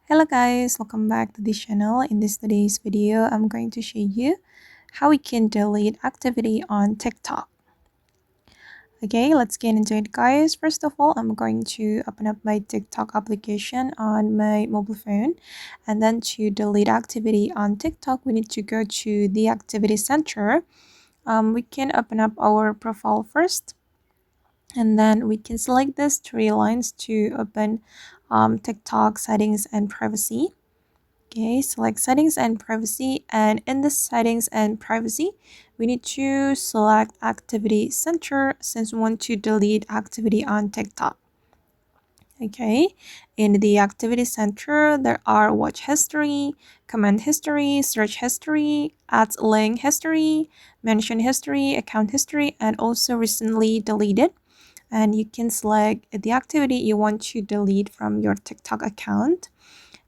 Hello guys, welcome back to this channel. In today's video, I'm going to show you how we can delete activity on TikTok. Okay, let's get into it guys. First of all, I'm going to open up my TikTok application on my mobile phone, and then to delete activity on TikTok, we need to go to the activity center. We can open up our profile first, and then we can select these three lines to open TikTok settings and privacy. Okay, select settings and privacy, and in the settings and privacy, we need to select activity center since we want to delete activity on TikTok. Okay, in the activity center, there are watch history, comment history, search history, ads link history, mention history, account history, and also recently deleted. And you can select the activity you want to delete from your TikTok account.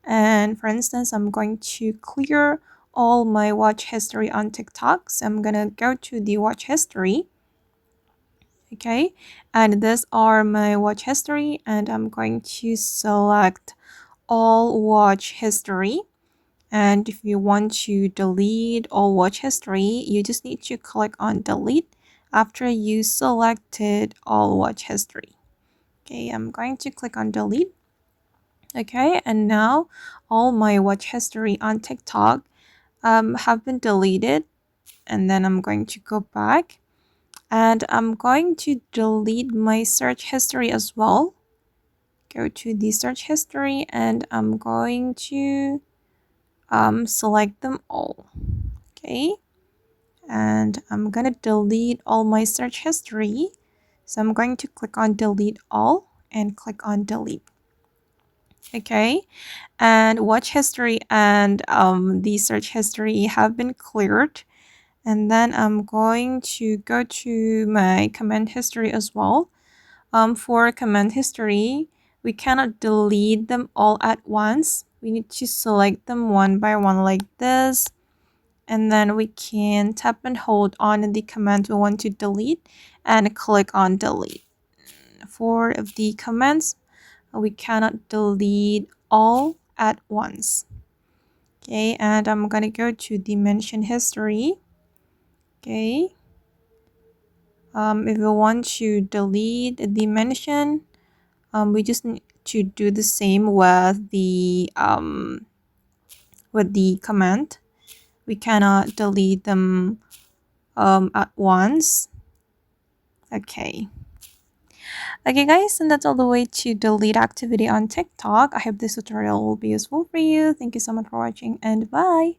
And for instance, I'm going to clear all my watch history on TikTok. So I'm gonna go to the watch history. Okay, and these are my watch history, and I'm going to select all watch history. And if you want to delete all watch history, you just need to click on delete after you selected all watch history. Okay, I'm going to click on delete. Okay, and now all my watch history on TikTok have been deleted. And then I'm going to go back, and I'm going to delete my search history as well. Go to the search history, and I'm going to select them all. Okay, and I'm gonna delete all my search history. So I'm going to click on delete all and click on delete. Okay, and watch history and the search history have been cleared. And then I'm going to go to my comment history as well. For comment history, we cannot delete them all at once. We need to select them one by one like this. And then we can tap and hold on the comment we want to delete and click on delete. For the comments, we cannot delete all at once. Okay, and I'm gonna go to the mention history. Okay, if we want to delete the mention, we just need to do the same with the comment. We cannot delete them at once. Okay. Okay guys, and that's all the way to delete activity on TikTok. I hope this tutorial will be useful for you. Thank you so much for watching, and bye.